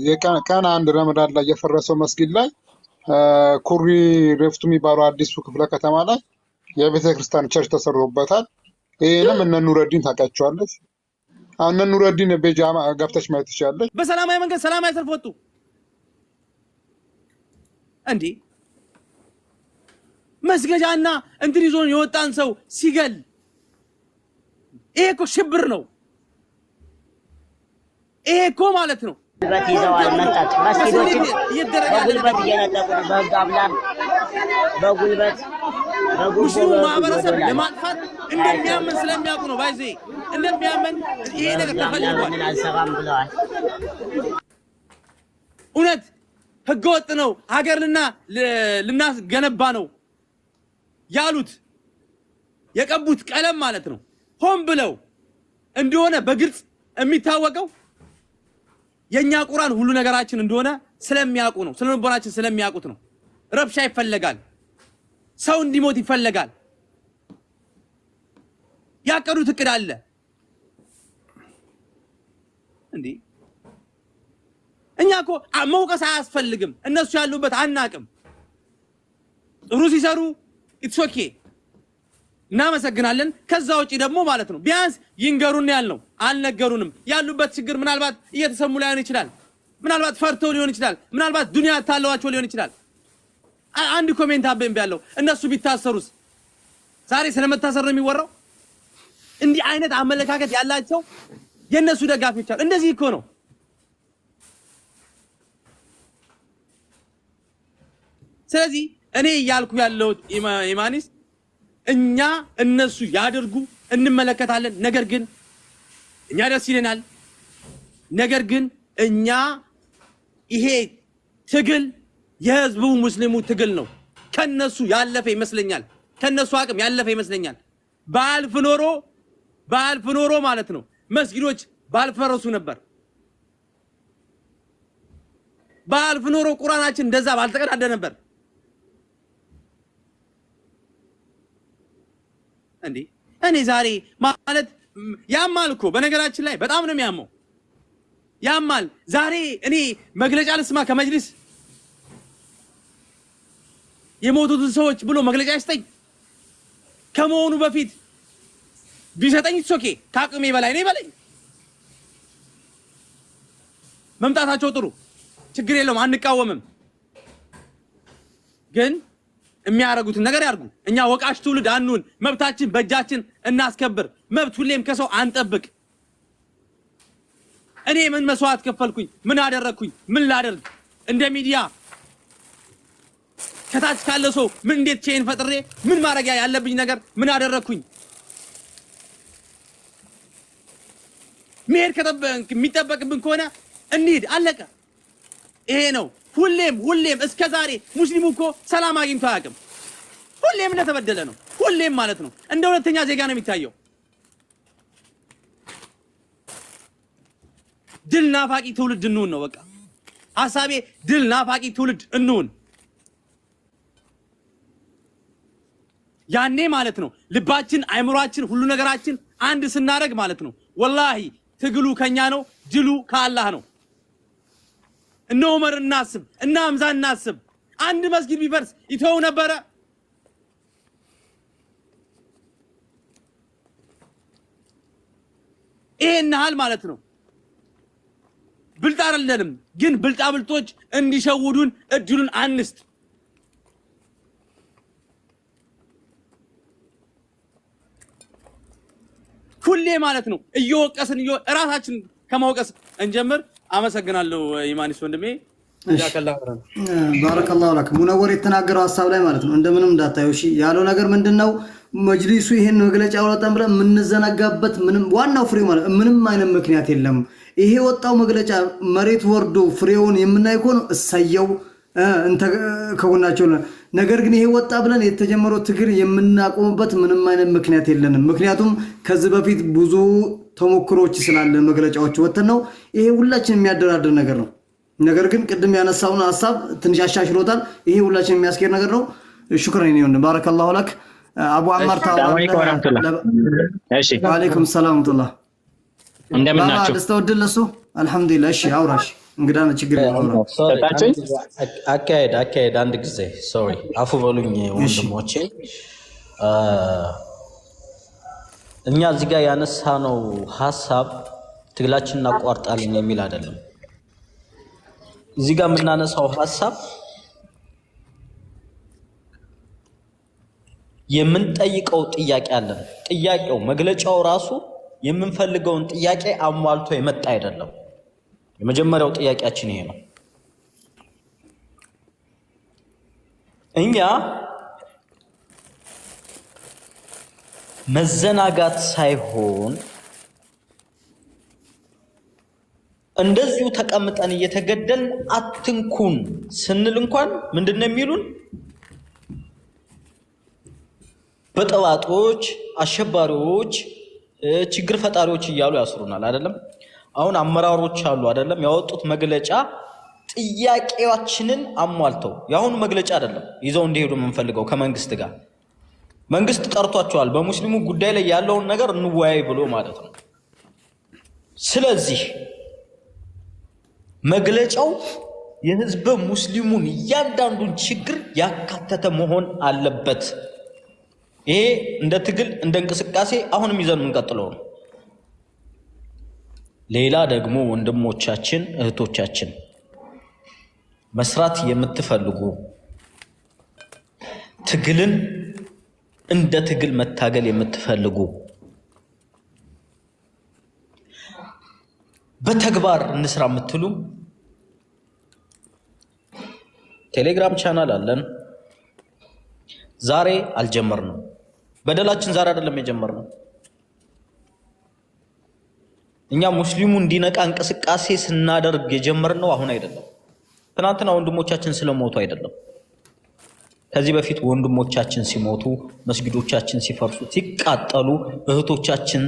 የቀን አንድ ረመዳን ላይ የፈረሰው መስጊድ ላይ ኩሪ ሬፍቱ የሚባለው አዲሱ ክፍለ ከተማ ላይ የቤተ ክርስቲያን ቸርች ተሰሩበታል። ይሄንም እነ ኑረዲን ታውቃቸዋለች። እነ ኑረዲን በጃማ ገብተሽ ማየት ትችላለች። በሰላማዊ መንገድ ሰላማዊ ሰልፍ ወጡ እንዴ! መስገጃና እንትን ይዞ የወጣን ሰው ሲገል ይሄ እኮ ሽብር ነው። ይሄ እኮ ማለት ነው ይዘዋል መጣች መስጊዶችን በጉልበት እየነጠቁ ነው። በህግ አምላክ በጉልበት ሙስሊሙ ማህበረሰብ ለማጥፋት እንደሚያመን ስለሚያውቁ ነው። ባይዜ እንደሚያመን ይሄ ነገር ተፈልጓል። አልሰራም ብለዋል። እውነት ህገወጥ ነው ሀገርና ልናስገነባ ነው ያሉት የቀቡት ቀለም ማለት ነው ሆን ብለው እንደሆነ በግልጽ የሚታወቀው የኛ ቁርአን ሁሉ ነገራችን እንደሆነ ስለሚያውቁ ነው። ስለልቦናችን ስለሚያውቁት ነው። ረብሻ ይፈልጋል፣ ሰው እንዲሞት ይፈልጋል። ያቀዱት እቅድ አለ እንዴ! እኛ እኮ መውቀስ አያስፈልግም። እነሱ ያሉበት አናቅም። ጥሩ ሲሰሩ ኢትስ ኦኬ እናመሰግናለን። ከዛ ውጪ ደግሞ ማለት ነው ቢያንስ ይንገሩን ያልነው አልነገሩንም። ያሉበት ችግር ምናልባት እየተሰሙ ላይሆን ይችላል። ምናልባት ፈርተው ሊሆን ይችላል። ምናልባት ዱንያ ታለዋቸው ሊሆን ይችላል። አንድ ኮሜንት አበም ቢያለው እነሱ ቢታሰሩስ? ዛሬ ስለመታሰር ነው የሚወራው። እንዲህ አይነት አመለካከት ያላቸው የነሱ ደጋፊዎች አሉ። እንደዚህ እኮ ነው። ስለዚህ እኔ ያልኩ ያለው ኢማኒስ እኛ እነሱ ያደርጉ እንመለከታለን። ነገር ግን እኛ ደስ ይለናል። ነገር ግን እኛ ይሄ ትግል የህዝቡ ሙስሊሙ ትግል ነው። ከነሱ ያለፈ ይመስለኛል። ከነሱ አቅም ያለፈ ይመስለኛል። ባልፍ ኖሮ ማለት ነው መስጊዶች ባልፈረሱ ነበር። ባልፍ ኖሮ ቁርአናችን እንደዛ ባልተቀዳደ ነበር። እንዴ እኔ ዛሬ ማለት ያማል እኮ በነገራችን ላይ በጣም ነው የሚያመው። ያማል ዛሬ እኔ መግለጫ ልስማ ከመጅሊስ የሞቱትን ሰዎች ብሎ መግለጫ ይስጠኝ ከመሆኑ በፊት ቢሰጠኝ ሶኬ ታቅሜ በላይ ነው በላይ መምጣታቸው ጥሩ ችግር የለውም አንቃወምም። ግን የሚያረጉትን ነገር ያርጉ። እኛ ወቃሽ ትውልድ አንሁን። መብታችን በእጃችን እናስከብር። መብት ሁሌም ከሰው አንጠብቅ። እኔ ምን መስዋዕት ከፈልኩኝ? ምን አደረኩኝ? ምን ላደርግ? እንደ ሚዲያ ከታች ካለ ሰው ምን እንዴት ቼን ፈጥሬ ምን ማረጊያ ያለብኝ ነገር ምን አደረኩኝ? መሄድ የሚጠበቅብን ከሆነ እንሂድ። አለቀ። ይሄ ነው። ሁሌም እስከዛሬ ሙስሊሙ እኮ ሰላም አግኝቶ አያውቅም። ሁሌም እንደተበደለ ነው። ሁሌም ማለት ነው እንደ ሁለተኛ ዜጋ ነው የሚታየው። ድል ናፋቂ ትውልድ እንሁን ነው በቃ ሐሳቤ። ድል ናፋቂ ትውልድ እንሁን። ያኔ ማለት ነው ልባችን፣ አይምሮአችን፣ ሁሉ ነገራችን አንድ ስናረግ ማለት ነው ወላሂ ትግሉ ከኛ ነው፣ ድሉ ከአላህ ነው። እነ ዑመር እናስብ፣ እነ ሐምዛ እናስብ። አንድ መስጊድ ቢፈርስ ይተው ነበረ? ይሄን ያህል ማለት ነው ብልጥ አይደለንም። ግን ብልጣብልጦች እንዲሸውዱን እድሉን አንስት። ሁሌ ማለት ነው እየወቀስን እራሳችን ከመወቀስ እንጀምር። አመሰግናለሁ ኢማኒስ ወንድሜ። ባረከላሁ ለክ። ሙነወር የተናገረው ሐሳብ ላይ ማለት ነው እንደምንም እንዳታየው እሺ። ያለው ነገር ምንድነው መጅሊሱ ይሄን መግለጫ አውጣም ብለን የምንዘናጋበት ምንም ዋናው ፍሬው ማለት ምንም አይነት ምክንያት የለም። ይሄ ወጣው መግለጫ መሬት ወርዶ ፍሬውን የምናይ ከሆነ እሰየው እንተ ከጎናቸው። ነገር ግን ይሄ ወጣ ብለን የተጀመረው ትግል የምናቆምበት ምንም አይነት ምክንያት የለንም። ምክንያቱም ከዚህ በፊት ብዙ ተሞክሮች ስላለ መግለጫዎች ወጥተው ነው ይሄ ሁላችን የሚያደራድር ነገር ነው። ነገር ግን ቅድም ያነሳውን ሐሳብ ትንሽ አሻሽሎታል። ይሄ ሁላችን የሚያስኬድ ነገር ነው። ሹክራን ነው። ባረከላሁ ለክ አቡ አማር ሰላም እሺ ወአለይኩም ሰላም ወራህመቱላህ። እንደምን ናችሁ? ደስተውድል ለሱ አልহামዱሊላህ። እሺ አውራሽ እንግዳ ነው ችግር ነው አካሄድ አንድ ጊዜ ሶሪ አፉ በሉኝ ወንድሞቼ እኛ እዚህ ጋር ያነሳነው ሐሳብ ትግላችንን አቋርጣልን የሚል አይደለም እዚህ ጋር የምናነሳው ሐሳብ የምንጠይቀው ጥያቄ አለን ጥያቄው መግለጫው ራሱ የምንፈልገውን ጥያቄ አሟልቶ የመጣ አይደለም የመጀመሪያው ጥያቄያችን ይሄ ነው እኛ መዘናጋት ሳይሆን እንደዚሁ ተቀምጠን እየተገደል አትንኩን ስንል እንኳን ምንድነው የሚሉን በጠዋጦች አሸባሪዎች ችግር ፈጣሪዎች እያሉ ያስሩናል አይደለም አሁን አመራሮች አሉ አይደለም ያወጡት መግለጫ ጥያቄያችንን አሟልተው ያሁን መግለጫ አይደለም ይዘው እንደሄዱ የምንፈልገው ከመንግስት ጋር መንግስት ጠርቷቸዋል በሙስሊሙ ጉዳይ ላይ ያለውን ነገር እንወያይ ብሎ ማለት ነው ስለዚህ መግለጫው የህዝብ ሙስሊሙን እያንዳንዱን ችግር ያካተተ መሆን አለበት ይሄ እንደ ትግል እንደ እንቅስቃሴ አሁንም ይዘን እንቀጥለው ነው ሌላ ደግሞ ወንድሞቻችን እህቶቻችን መስራት የምትፈልጉ ትግልን እንደ ትግል መታገል የምትፈልጉ በተግባር እንስራ የምትሉ ቴሌግራም ቻናል አለን ዛሬ አልጀመርንም በደላችን ዛሬ አይደለም የጀመርነው እኛ ሙስሊሙ እንዲነቃ እንቅስቃሴ ስናደርግ የጀመርነው አሁን አይደለም ትናንትና ወንድሞቻችን ስለሞቱ አይደለም ከዚህ በፊት ወንድሞቻችን ሲሞቱ መስጊዶቻችን ሲፈርሱ ሲቃጠሉ እህቶቻችን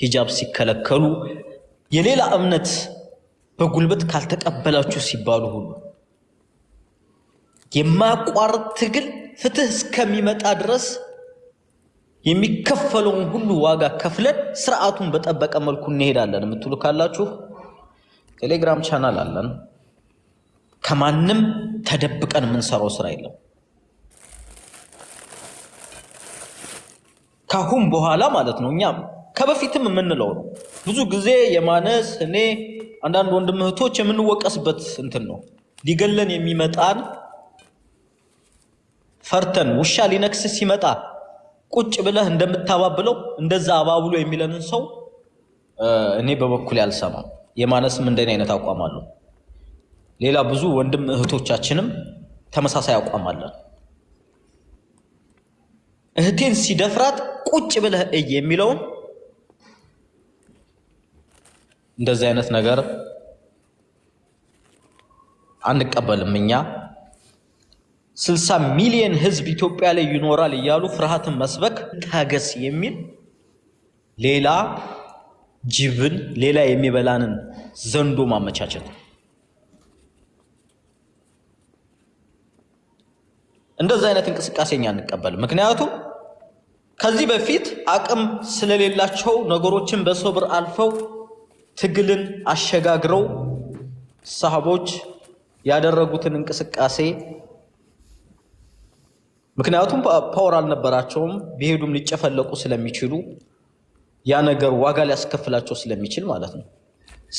ሂጃብ ሲከለከሉ የሌላ እምነት በጉልበት ካልተቀበላችሁ ሲባሉ ሁሉ የማያቋርጥ ትግል ፍትህ እስከሚመጣ ድረስ የሚከፈለውን ሁሉ ዋጋ ከፍለን ስርዓቱን በጠበቀ መልኩ እንሄዳለን የምትሉ ካላችሁ ቴሌግራም ቻናል አለን ከማንም ተደብቀን የምንሰራው ስራ የለም ካሁን በኋላ ማለት ነው እኛ ከበፊትም የምንለው ነው ብዙ ጊዜ የማነስ እኔ አንዳንድ ወንድም እህቶች የምንወቀስበት እንትን ነው ሊገለን የሚመጣን ፈርተን ውሻ ሊነክስ ሲመጣ ቁጭ ብለህ እንደምታባብለው እንደዛ አባብሎ የሚለንን ሰው እኔ በበኩል ያልሰማም የማነስም እንደኔ አይነት አቋም አለው ሌላ ብዙ ወንድም እህቶቻችንም ተመሳሳይ አቋም አለን እህቴን ሲደፍራት ቁጭ ብለህ የሚለውን እንደዚህ አይነት ነገር አንቀበልም እኛ 60 ሚሊዮን ህዝብ ኢትዮጵያ ላይ ይኖራል እያሉ ፍርሃትን መስበክ ታገስ የሚል ሌላ ጅብን ሌላ የሚበላንን ዘንዶ ማመቻቸት እንደዚህ አይነት እንቅስቃሴኛ አንቀበል ምክንያቱም ከዚህ በፊት አቅም ስለሌላቸው ነገሮችን በሶብር አልፈው ትግልን አሸጋግረው ሰሃቦች ያደረጉትን እንቅስቃሴ ምክንያቱም ፓወር አልነበራቸውም ቢሄዱም ሊጨፈለቁ ስለሚችሉ ያ ነገር ዋጋ ሊያስከፍላቸው ስለሚችል ማለት ነው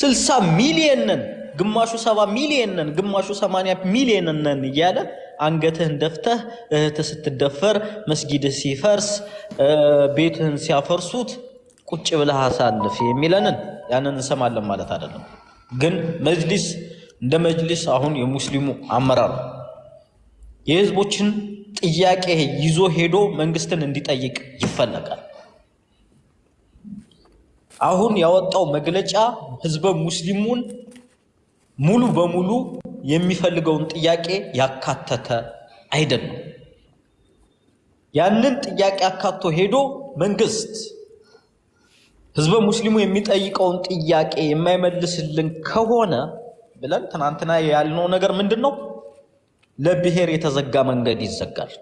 60 ሚሊዮን ነን ግማሹ 70 ሚሊዮን ነን ግማሹ 80 ሚሊዮን ነን እያለ አንገትህን ደፍተህ እህትህ ስትደፈር መስጊድህ ሲፈርስ ቤትህን ሲያፈርሱት ቁጭ ብለህ አሳልፍ የሚለንን ያንን እንሰማለን ማለት አይደለም ግን መጅሊስ እንደ መጅሊስ አሁን የሙስሊሙ አመራር የህዝቦችን ጥያቄ ይዞ ሄዶ መንግስትን እንዲጠይቅ ይፈልጋል አሁን ያወጣው መግለጫ ህዝበ ሙስሊሙን ሙሉ በሙሉ የሚፈልገውን ጥያቄ ያካተተ አይደለም ያንን ጥያቄ አካቶ ሄዶ መንግስት ህዝበ ሙስሊሙ የሚጠይቀውን ጥያቄ የማይመልስልን ከሆነ ብለን ትናንትና ያልነው ነገር ምንድነው ለብሔር የተዘጋ መንገድ ይዘጋል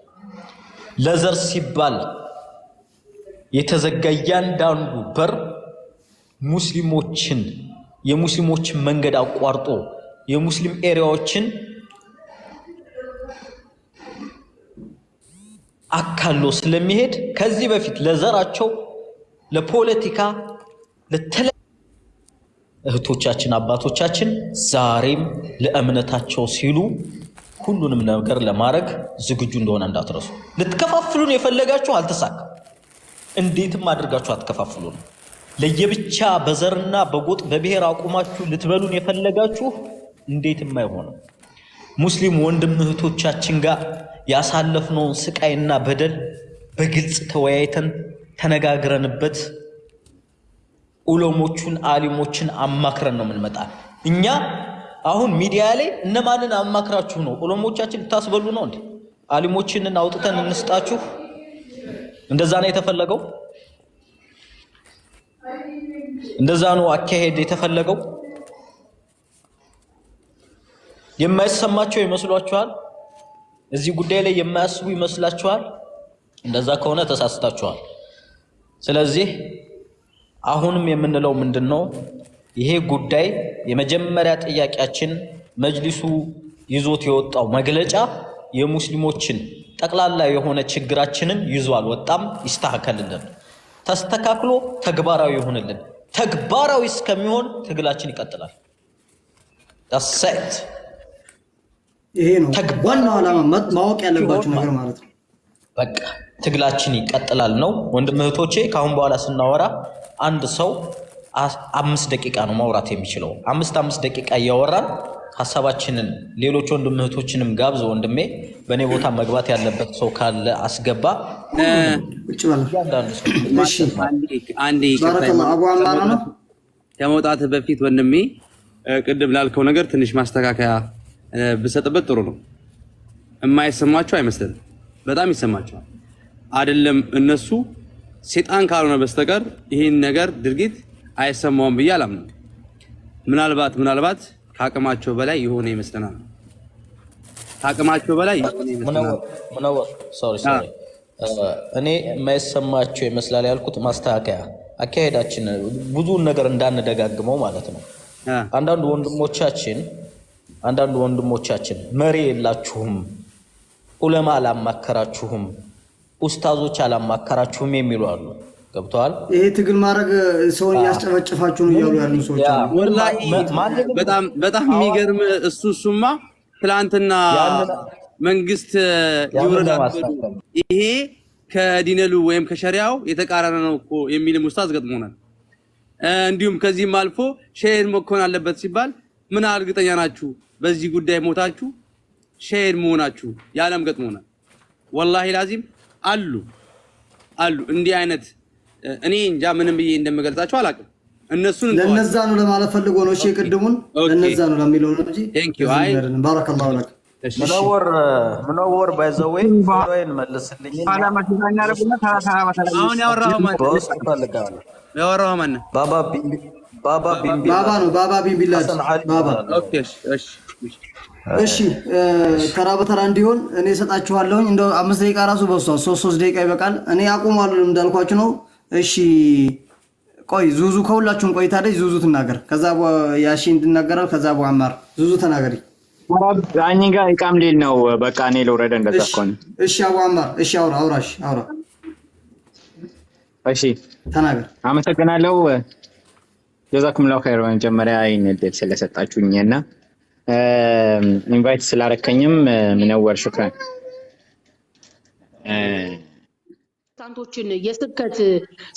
ለዘር ሲባል የተዘጋ ያንዳንዱ በር ሙስሊሞችን የሙስሊሞችን መንገድ አቋርጦ የሙስሊም ኤሪያዎችን አካሎ ስለሚሄድ ከዚህ በፊት ለዘራቸው ለፖለቲካ እህቶቻችን አባቶቻችን ዛሬም ለእምነታቸው ሲሉ ሁሉንም ነገር ለማድረግ ዝግጁ እንደሆነ እንዳትረሱ። ልትከፋፍሉን የፈለጋችሁ አልተሳካም። እንዴትም አድርጋችሁ አትከፋፍሉን። ለየብቻ በዘርና በጎጥ በብሔር አቁማችሁ ልትበሉን የፈለጋችሁ እንዴትም አይሆንም። ሙስሊም ወንድም እህቶቻችን ጋር ያሳለፍነውን ስቃይና በደል በግልጽ ተወያይተን ተነጋግረንበት ዑለሞቹን አሊሞችን አማክረን ነው የምንመጣ። እኛ አሁን ሚዲያ ላይ እነማንን አማክራችሁ ነው? ዑለሞቻችን ልታስበሉ ነው እንዴ? አሊሞችን አውጥተን እንስጣችሁ? እንደዛ ነው የተፈለገው? እንደዛ ነው አካሄድ የተፈለገው? የማይሰማቸው ይመስሏችኋል? እዚህ ጉዳይ ላይ የማያስቡ ይመስላችኋል? እንደዛ ከሆነ ተሳስታችኋል። ስለዚህ አሁንም የምንለው ምንድነው? ይሄ ጉዳይ የመጀመሪያ ጥያቄያችን መጅሊሱ ይዞት የወጣው መግለጫ የሙስሊሞችን ጠቅላላ የሆነ ችግራችንን ይዞ አልወጣም። ይስተካከልልን፣ ተስተካክሎ ተግባራዊ ይሆንልን። ተግባራዊ እስከሚሆን ትግላችን ይቀጥላል። ዳሰት ይሄ ነው ዋናው ዓላማ ማወቅ ያለባችሁ ነገር ማለት ነው። በቃ ትግላችን ይቀጥላል ነው። ወንድም እህቶቼ ካሁን በኋላ ስናወራ አንድ ሰው 5 ደቂቃ ነው ማውራት የሚችለው። 5 ደቂቃ እያወራን ሐሳባችንን ሌሎች ወንድም እህቶችንም ጋብዘው። ወንድሜ በኔ ቦታ መግባት ያለበት ሰው ካለ አስገባ። ቁጭ በል እሺ። አንዴ ከመውጣት በፊት ወንድሜ ቅድም ላልከው ነገር ትንሽ ማስተካከያ ብሰጥበት ጥሩ ነው። የማይሰማቸው አይመስልም? በጣም ይሰማቸዋል አይደለም? እነሱ ሴጣን ካልሆነ በስተቀር ይሄን ነገር ድርጊት አይሰማውም ብዬ አላምንም። ምናልባት ከአቅማቸው በላይ የሆነ ይመስለናል። ከአቅማቸው በላይ ምናልባት ሶሪ እኔ የማይሰማቸው ይመስላል ያልኩት ማስተካከያ አካሄዳችን ብዙ ነገር እንዳንደጋግመው ማለት ነው። አንዳንድ ወንድሞቻችን መሪ የላችሁም፣ ዑለማ አላማከራችሁም፣ ኡስታዞች አላማከራችሁም የሚሉ አሉ። ገብቷል? ይሄ ትግል ማድረግ ሰውን ያስጨፈጭፋችሁ ነው ያሉ ሰዎች አሉ። ወላሂ በጣም የሚገርም እሱማ ትላንትና መንግስት ይወረዳል ይሄ ከዲነሉ ወይም ከሸሪዓው የተቃረነ ነው እኮ የሚልም ኡስታዝ ገጥሞናል። እንዲሁም ከዚህም አልፎ ሼህ መኮን አለበት ሲባል ምን እርግጠኛ ናችሁ በዚህ ጉዳይ ሞታችሁ ሼህ መሆናችሁ? ያለም ገጥሞናል። ወላሂ ላዚም አሉ እንዲህ አይነት እኔ እንጃ ምንም ብዬ እንደምገልጻቸው አላውቅም። እነሱን ለነዛ ነው ለማለት ፈልጎ ነው። እሺ ቅድሙን ለነዛ ነው ለሚለው ነው እንጂ ባረከላሁ ለክ ምነወር ባይዘወይ ወይን መልስልኝ። አሁን ያወራው ማን ነው? ባባ ቢንቢላድ ባባ። ኦኬ እሺ ተራ በተራ እንዲሆን እኔ ሰጣችኋለሁኝ። እንደው 5 ደቂቃ ራሱ በሷ 3 ደቂቃ ይበቃል። እኔ አቁማለሁ እንዳልኳችሁ ነው። እሺ ቆይ ዙዙ ከሁላችሁም ቆይታ ላይ ዙዙ ትናገር፣ ከዛ ያሺ እንድናገራል፣ ከዛ አማር ዙዙ ተናገሪ። አኝ ጋር ይቃም ሊል ነው። በቃ እኔ ልውረድ እንደዛ ከሆነ እሺ። አማር እሺ፣ አውራ። እሺ ተናገር። አመሰግናለሁ። ጀዛኩሙላሁ ኸይር መጀመሪያ ይሄን እድል ስለሰጣችሁኝና ኢንቫይት ስላረከኝም ምነወር ሽክራን። ታንቶችን የስብከት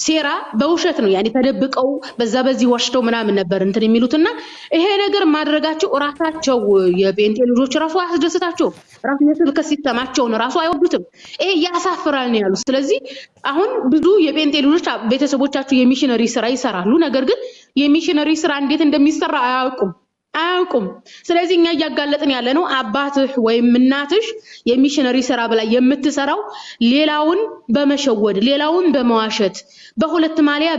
ሴራ በውሸት ነው ያኔ ተደብቀው በዚህ ወሽተው ምናምን ነበር እንትን የሚሉትና ይሄ ነገር ማድረጋቸው ራሳቸው የጴንጤ ልጆች ራሱ አስደስታቸው ራሱ የስብከት ሲስተማቸው ነው ራሱ አይወዱትም። ይሄ ያሳፍራል ነው ያሉት። ስለዚህ አሁን ብዙ የጴንጤ ልጆች ቤተሰቦቻቸው የሚሽነሪ ስራ ይሰራሉ፣ ነገር ግን የሚሽነሪ ስራ እንዴት እንደሚሰራ አያውቁም። ስለዚህ እኛ እያጋለጥን ያለ ነው አባትህ ወይም እናትሽ የሚሽነሪ ስራ በላይ የምትሰራው ሌላውን በመሸወድ ሌላውን በመዋሸት በሁለት ማሊያ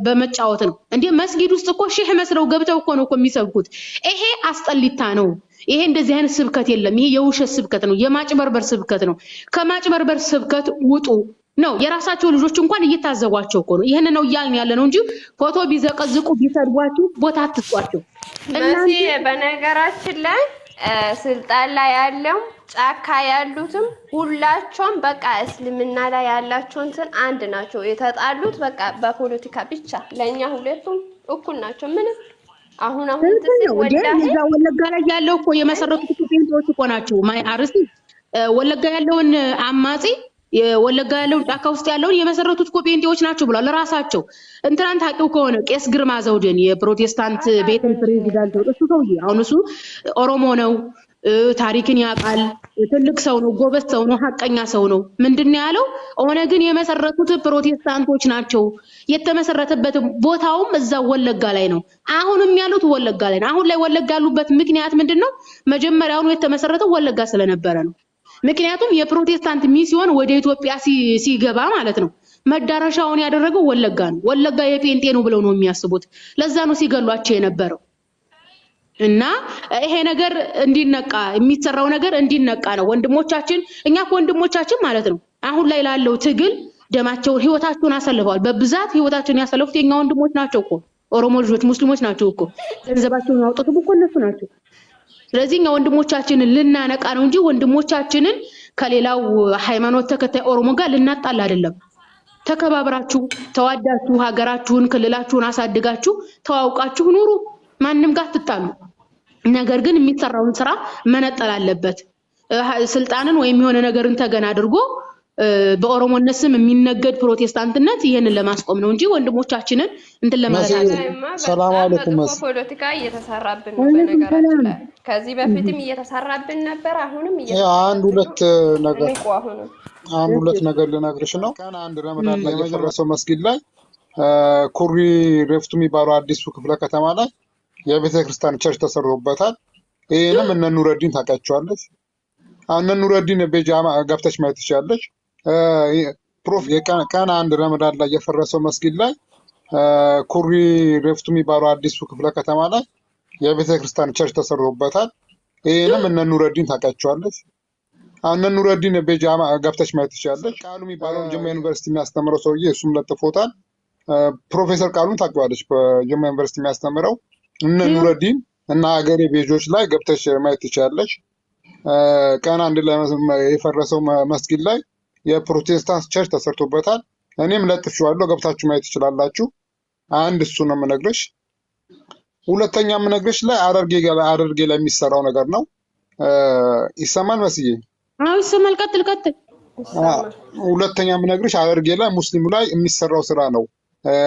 በመጫወት ነው። እንዴ መስጊድ ውስጥ እኮ ሼህ መስለው ገብተው እኮ ነው የሚሰብኩት። ይሄ አስጠሊታ ነው። ይሄ እንደዚህ አይነት ስብከት የለም። ይሄ የውሸት ስብከት ነው፣ የማጭበርበር ስብከት ነው። ከማጭበርበር ስብከት ውጡ። ነው የራሳቸው ልጆች እንኳን እየታዘቧቸው እኮ ነው። ይሄን ነው እያልን ያለ ነው እንጂ ፎቶ ቢዘቀዝቁ ቢሰድቧቸው ቦታ አትጧቸው። መሲ በነገራችን ላይ ስልጣን ላይ ያለው ጫካ ያሉትም ሁላቸውም በቃ እስልምና ላይ ያላቸው እንትን አንድ ናቸው። የተጣሉት በቃ በፖለቲካ ብቻ ለኛ ሁለቱም እኩል ናቸው። ምንም አሁን ወለጋ ላይ ያለው እኮ የመሰረቱት ጴንጤዎች እኮ ናቸው። ማይ አርሲ ወለጋ ያለውን አማጺ የወለጋ ያለውን ጫካ ውስጥ ያለውን የመሰረቱት እኮ ጴንጤዎች ናቸው ብሏል ለራሳቸው። እንትናን ታውቂው ከሆነ ቄስ ግርማ ዘውዴን የፕሮቴስታንት ቤተ ፕሬዚዳንት እሱ ሰውዬ አሁን እሱ ኦሮሞ ነው፣ ታሪክን ያውቃል፣ ትልቅ ሰው ነው፣ ጎበዝ ሰው ነው፣ ሐቀኛ ሰው ነው። ምንድነው ያለው? ኦነግን የመሰረቱት ፕሮቴስታንቶች ናቸው። የተመሰረተበት ቦታውም እዛ ወለጋ ላይ ነው። አሁንም ያሉት ወለጋ ላይ ነው። አሁን ላይ ወለጋ ያሉበት ምክንያት ምንድነው? መጀመሪያውኑ የተመሰረተው ወለጋ ስለነበረ ነው። ምክንያቱም የፕሮቴስታንት ሚስዮን ወደ ኢትዮጵያ ሲገባ ማለት ነው መዳረሻውን ያደረገው ወለጋ ነው። ወለጋ የጴንጤ ነው ብለው ነው የሚያስቡት። ለዛ ነው ሲገሏቸው የነበረው። እና ይሄ ነገር እንዲነቃ የሚሰራው ነገር እንዲነቃ ነው። ወንድሞቻችን እኛ ወንድሞቻችን ማለት ነው አሁን ላይ ላለው ትግል ደማቸውን ህይወታቸውን አሳልፈዋል። በብዛት ህይወታቸውን ያሳለፉት የኛ ወንድሞች ናቸው እኮ ኦሮሞ ልጆች፣ ሙስሊሞች ናቸው እኮ ገንዘባቸውን ያወጡት እኮ እነሱ ናቸው። ስለዚህ እኛ ወንድሞቻችንን ልናነቃ ነው እንጂ ወንድሞቻችንን ከሌላው ሃይማኖት ተከታይ ኦሮሞ ጋር ልናጣላ አይደለም። ተከባብራችሁ ተዋዳችሁ ሀገራችሁን ክልላችሁን አሳድጋችሁ ተዋውቃችሁ ኑሩ። ማንንም ጋር ትጣሉ። ነገር ግን የሚሰራውን ስራ መነጠል አለበት። ስልጣንን ወይም የሆነ ነገርን ተገና አድርጎ በኦሮሞነት ስም የሚነገድ ፕሮቴስታንትነት ይሄንን ለማስቆም ነው እንጂ ወንድሞቻችንን እንትን ለማለት አይደለም። ሰላም አለይኩም። ፖለቲካ እየተሰራብን ነው በነገራችን ላይ ከዚህ በፊትም እየተሰራብን ነበር። አሁንም አንድ ሁለት ነገር ልነግርሽ ነው። ቀን አንድ ረመዳን ላይ የፈረሰው መስጊድ ላይ ኩሪ ሬፍቱ የሚባለው አዲሱ ክፍለ ከተማ ላይ የቤተክርስቲያን ቸርች ተሰርቶበታል። ይሄንም እነ ኑረዲን ታውቃቸዋለሽ። እነ ኑረዲን በጃማ ገብተሽ ማየት ትችያለሽ። ቀን አንድ ረመዳን ላይ የፈረሰው መስጊድ ላይ ኩሪ ሬፍቱ የሚባለው አዲሱ ክፍለ ከተማ ላይ የቤተክርስቲያን ቸርች ተሰርቶበታል። ይሄንም እነ ኑረዲን ታውቃቸዋለሽ። እነ ኑረዲን በጃማ ገብተሽ ማየት ትችያለሽ። ቃሉ የሚባለው ጅማ ዩኒቨርሲቲ የሚያስተምረው ሰውዬ እሱም ለጥፎታል። ፕሮፌሰር ቃሉን ታውቂዋለሽ፣ በጅማ ዩኒቨርሲቲ የሚያስተምረው እነ ኑረዲን እና ሀገሬ ቤጆች ላይ ገብተሽ ማየት ትችያለሽ። ቀን አንድ ላይ የፈረሰው መስጊድ ላይ የፕሮቴስታንት ቸርች ተሰርቶበታል። እኔም ለጥፌዋለሁ፣ ገብታችሁ ማየት ትችላላችሁ። አንድ እሱ ነው የምነግርሽ። ሁለተኛ የምነግርሽ ላይ አደርጌ ላይ የሚሰራው ነገር ነው። ይሰማል መስዬ? አዎ ይሰማል። ቀጥል። ሁለተኛ የምነግርሽ አደርጌ ላይ ሙስሊሙ ላይ የሚሰራው ስራ ነው።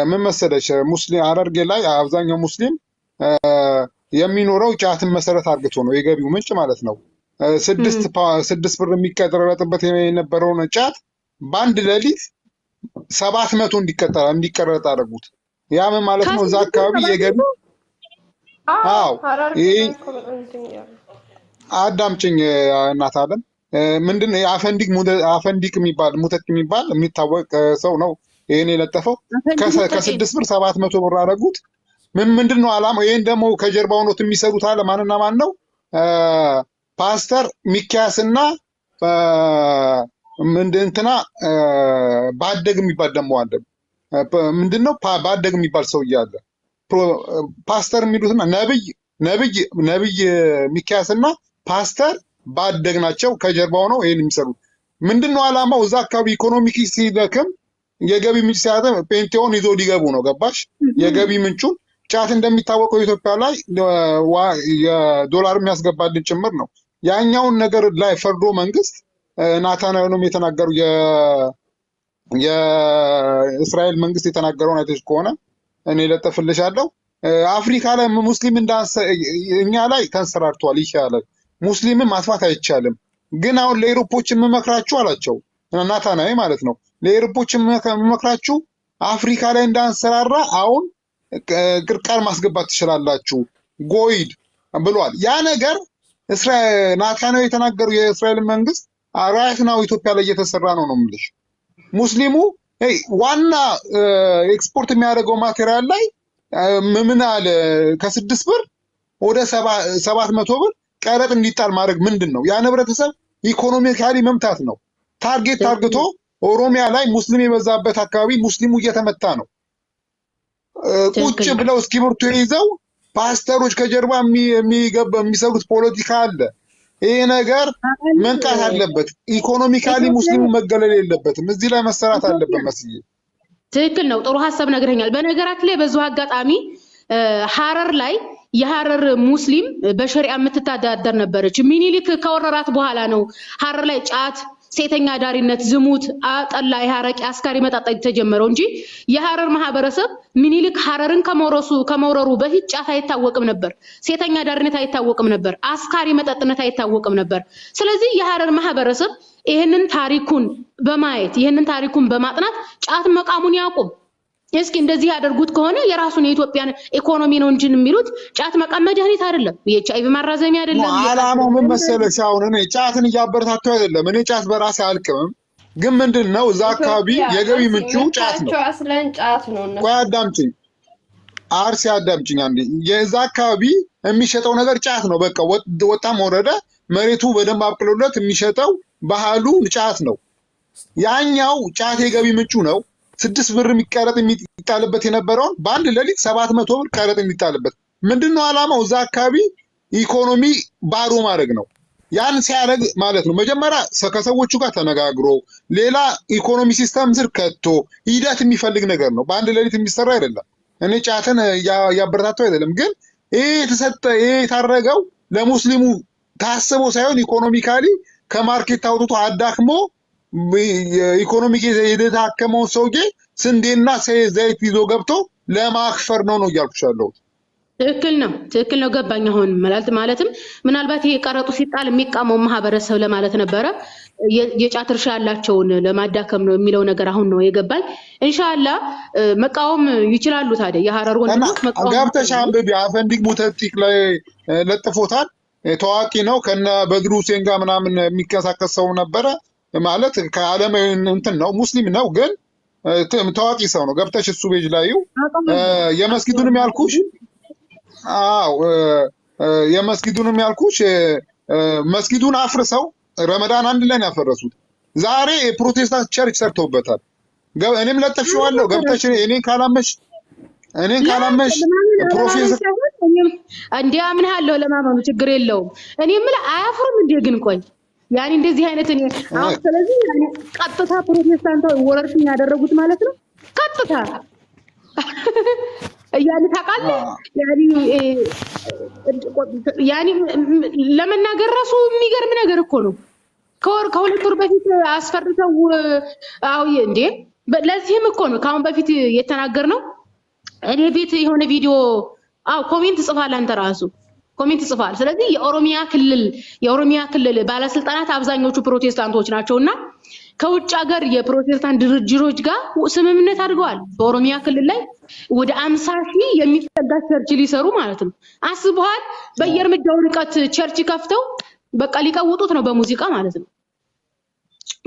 ምን መሰለሽ? ሙስሊም አደርጌ ላይ አብዛኛው ሙስሊም የሚኖረው ጫትን መሰረት አድርጎ ነው፣ የገቢው ምንጭ ማለት ነው። 6 ብር የሚቀረጥበት የነበረውን ጫት በአንድ ሌሊት 700 እንዲቀረጥ አደረጉት። ያ ምን ማለት ነው? እዛ አካባቢ የገቢ አዳምጪኝ እናት አለም። ምንድነው አፈንዲቅ የሚባል ሙተት የሚባል የሚታወቅ ሰው ነው ይሄን የለጠፈው። ከ6 ብር 700 ብር አደረጉት። ምንድነው አላማው? ይሄን ደግሞ ከጀርባው ነው የሚሰሩት አለ። ማንና ማን ነው? ፓስተር ሚኪያስና እንትና ባደግ የሚባል ደግሞ አለ። ምንድነው ባደግ የሚባል ሰውዬ አለ። ፓስተር የሚሉትና ነብይ ሚኪያስና ፓስተር ባደግ ናቸው። ከጀርባው ነው ይሄን የሚሰሩት። ምንድነው አላማው? እዛ አካባቢ ኢኮኖሚክ ሲደክም የገቢ ምንጭ ሲያጠ ፔንቴውን ይዞ ሊገቡ ነው። ገባሽ? የገቢ ምንጩን ጫት እንደሚታወቀው ኢትዮጵያ ላይ የዶላር የሚያስገባልን ጭምር ነው። ያኛውን ነገር ላይ ፈርዶ መንግስት ናታንያሁንም የተናገሩ የእስራኤል መንግስት የተናገረውን አይተሽ ከሆነ እኔ ለጥፍልሻለሁ። አፍሪካ ላይ ሙስሊም እኛ ላይ ተንሰራርቷል ይሻላል። ሙስሊምን ማጥፋት አይቻልም። ግን አሁን ለአውሮፖች የምመክራችሁ አላቸው ናታንያሁ ማለት ነው። ለአውሮፖች የምመክራችሁ አፍሪካ ላይ እንዳንሰራራ አሁን ቅርቃር ማስገባት ትችላላችሁ ጎይድ ብሏል። ያ ነገር ናታንያሁ የተናገሩ የእስራኤል መንግስት ራይት ናው ኢትዮጵያ ላይ እየተሰራ ነው የምልሽ። ሙስሊሙ ዋና ኤክስፖርት የሚያደርገው ማቴሪያል ላይ ምን አለ ከ6 ብር ወደ 700 ብር ቀረጥ እንዲጣል ማድረግ ምንድን ነው? ያን ህብረተሰብ ኢኮኖሚካሊ መምታት ነው። ታርጌት ታርግቶ ኦሮሚያ ላይ ሙስሊም የበዛበት አካባቢ ሙስሊሙ እየተመታ ነው። ቁጭ ብለው እስክሪብቶ ይዘው ፓስተሮች ከጀርባ የሚሰሩት ፖለቲካ አለ። ይሄ ነገር መንቃት አለበት። ኢኮኖሚካሊ ሙስሊሙ መገለል የለበትም። እዚህ ላይ መሰራት አለበት መስዬ። ትክክል ነው። ጥሩ ሐሳብ ነግረኛል። በነገራችን ላይ በዙ አጋጣሚ ሐረር ላይ የሐረር ሙስሊም በሸሪዓ የምትተዳደር ነበረች። ሚኒሊክ ከወረራት በኋላ ነው ሐረር ላይ ጫት፣ ሴተኛ ዳሪነት፣ ዝሙት፣ አጠላ፣ የሐረቂ አስካሪ መጠጥ የተጀመረው እንጂ የሐረር ማህበረሰብ ሚኒሊክ ሐረርን ከመውረሩ በፊት ጫት አይታወቅም ነበር፣ ሴተኛ ዳሪነት አይታወቅም ነበር፣ አስካሪ መጠጥነት አይታወቅም ነበር። ስለዚህ የሐረር ማህበረሰብ ይሄንን ታሪኩን በማየት ይሄንን ታሪኩን በማጥናት ጫት መቃሙን ያቁም። እስኪ እንደዚህ ያደርጉት ከሆነ የራሱን የኢትዮጵያን ኢኮኖሚ ነው እንጂ የሚሉት ጫት መቃም መድኃኒት አይደለም፣ የኤችአይቪ ማራዘሚያ አይደለም። አላማው ምን መሰለሽ? አሁን እኔ ጫትን እያበረታታሁ አይደለም። እኔ ጫት በራሴ አልቅምም፣ ግን ምንድነው እዛ አካባቢ የገቢ ምንጩ ጫት ነው። አስለን ጫት ነው። ቆይ አዳምጪኝ፣ አርሲ አዳምጪኝ አንዴ። የዛ አካባቢ የሚሸጠው ነገር ጫት ነው። በቃ ወጣም ወረደ መሬቱ በደንብ አብቅሎለት የሚሸጠው ባህሉ ጫት ነው። ያኛው ጫት የገቢ ምንጩ ነው። 6 ብር የሚቀረጥ የሚጣልበት የነበረውን በአንድ ሌሊት 700 ብር ቀረጥ የሚጣልበት ምንድነው ዓላማው? እዛ አካባቢ ኢኮኖሚ ባዶ ማድረግ ነው። ያን ሲያደርግ ማለት ነው መጀመሪያ ከሰዎቹ ጋር ተነጋግሮ ሌላ ኢኮኖሚ ሲስተም ስር ከቶ ሂደት የሚፈልግ ነገር ነው። በአንድ ሌሊት የሚሰራ አይደለም። እኔ ጫትን ያበረታታው አይደለም፣ ግን ይሄ የታረገው ለሙስሊሙ ታስቦ ሳይሆን ኢኮኖሚካሊ ከማርኬት አውጥቶ አዳክሞ ኢኮኖሚክ የደታከመው ሰውዬ ስንዴና ዘይት ይዞ ገብቶ ለማክፈር ነው እያልኩሻለሁ። ትክክል ነው ገባኝ። አሁን ማለትም ምናልባት ይሄ ቀረጡ ሲጣል የሚቃመው ማህበረሰብ ለማለት ነበረ። የጫት እርሻ ያላቸውን ለማዳከም ነው የሚለው ነገር አሁን ነው የገባኝ። ኢንሻአላህ መቃወም ይችላሉ። ታዲያ የሐረር ወንድሞች መቃወም ገብተሽ አንብቢ። አፈንዲቅ ሙተቲክ ላይ ለጥፎታል። ታዋቂ ነው። ከነ በድሩ ሁሴን ጋር ምናምን የሚከሳከስ ሰው ነበረ። ማለት ከዓለም እንትን ነው፣ ሙስሊም ነው፣ ግን ታዋቂ ሰው ነው። ገብተሽ እሱ ቤጅ ላይ የመስጊዱንም ያልኩሽ የመስጊዱንም ያልኩሽ መስጊዱን አፍርሰው ረመዳን አንድ ላይ ያፈረሱት። ዛሬ የፕሮቴስታንት ቸርች ሰርተውበታል። እኔም ለጥፌዋለሁ። ገብተሽ እኔን ካላመሽ ፕሮፌሰር እንዴ አምናለሁ ለማመኑ ችግር የለውም። እኔ የምልህ አያፍሩም እንዴ? ግን ቆይ ያኔ እንደዚህ አይነት እኔ አሁን ስለዚህ ያኔ ቀጥታ ፕሮቴስታንታዊ ወረርሽኝ ያደረጉት ማለት ነው። ቀጥታ ያኔ ታውቃለህ፣ ያኔ ለመናገር ራሱ የሚገርም ነገር እኮ ነው። ከሁለት ወር በፊት አስፈርተው እንዴ ለዚህም እኮ ነው ከአሁን በፊት የተናገር ነው። እኔ ቤት የሆነ ቪዲዮ ኮሜንት ጽፋል፣ አንተ ራሱ ኮሜንት ጽፋል። ስለዚህ የኦሮሚያ ክልል ባለስልጣናት አብዛኞቹ ፕሮቴስታንቶች ናቸውና ከውጭ ሀገር የፕሮቴስታንት ድርጅቶች ጋር ስምምነት አድርገዋል። በኦሮሚያ ክልል ላይ ወደ 50,000 የሚጠጋ ቸርች ሊሰሩ ማለት ነው። አስበዋል። በየእርምጃው ርቀት ቸርች ከፍተው በቃ ሊቀውጡት ነው በሙዚቃ ማለት ነው።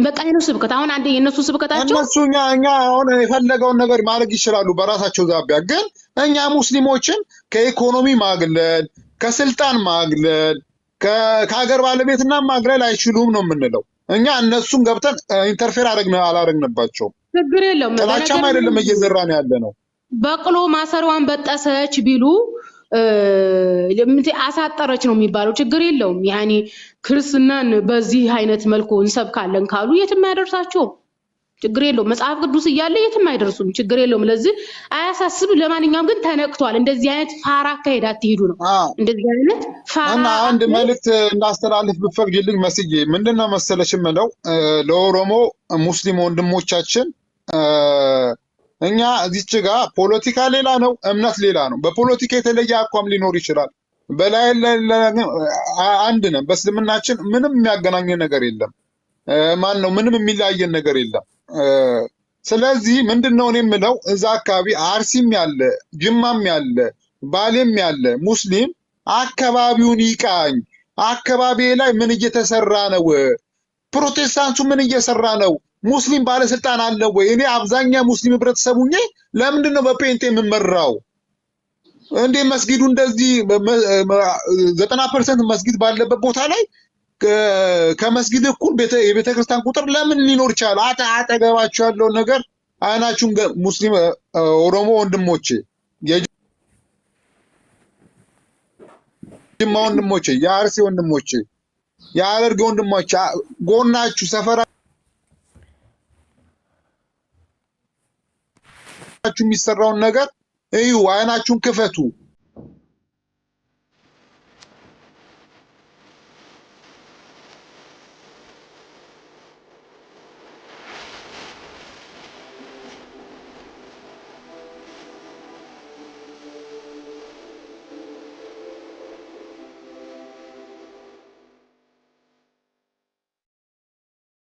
በቃ የነሱ ስብከት አሁን አንዴ የነሱ ስብከታቸው እነሱ እኛ አሁን የፈለገውን ነገር ማድረግ ይችላሉ በራሳቸው ዛቢያ። ግን እኛ ሙስሊሞችን ከኢኮኖሚ ማግለል፣ ከስልጣን ማግለል፣ ከሀገር ባለቤትና ማግለል አይችሉም ነው የምንለው። እኛ እነሱን ገብተን ኢንተርፌር አላረግንባቸውም። ችግር የለውም። ጥላቻም አይደለም እየዘራን ያለ ነው። በቅሎ ማሰሯን በጠሰች ቢሉ አሳጠረች ነው የሚባለው። ችግር የለውም። ያኔ ክርስትናን በዚህ አይነት መልኩ እንሰብካለን ካሉ የትም አያደርሳቸውም። ችግር የለውም። መጽሐፍ ቅዱስ እያለ የትም አይደርሱም። ችግር የለውም። ለዚህ አያሳስብ። ለማንኛውም ግን ተነክቷል። እንደዚህ አይነት ፋራ አካሄድ አትሄዱ ነው። እንደዚህ አይነት ፋራ እና አንድ መልእክት እንዳስተላልፍ ብትፈቅጂልኝ መስዬ፣ ምንድነው መሰለሽ የምለው ለኦሮሞ ሙስሊም ወንድሞቻችን እኛ እዚች ጋር ፖለቲካ ሌላ ነው፣ እምነት ሌላ ነው። በፖለቲካ የተለየ አቋም ሊኖር ይችላል። በላይ አንድ ነን። በእስልምናችን ምንም የሚያገናኘን ነገር የለም። ማን ነው ምንም የሚለያየን ነገር የለም። ስለዚህ ምንድነው እኔ የምለው እዛ አካባቢ አርሲም ያለ ጅማም ያለ ባሌም ያለ ሙስሊም አካባቢውን ይቃኝ። አካባቢ ላይ ምን እየተሰራ ነው? ፕሮቴስታንቱ ምን እየሰራ ነው? ሙስሊም ባለስልጣን አለ ወይ? እኔ አብዛኛው ሙስሊም ህብረተሰቡ ለምንድነው በፔንቴ የምመራው? እንዴ መስጊዱ እንደዚህ 90% መስጊድ ባለበት ቦታ ላይ ከመስጊድ እኩል የቤተ ክርስቲያን ቁጥር ለምን ሊኖር ይችላል? አጠገባችሁ ያለው ነገር አይናችሁን ሙስሊም ኦሮሞ ወንድሞቼ፣ የጅማ ወንድሞቼ፣ የአርሲ ወንድሞቼ፣ የሐረርጌ ወንድሞቼ ጎናችሁ ሰፈራችሁ የሚሰራውን ነገር እዩ። አይናችሁን ክፈቱ።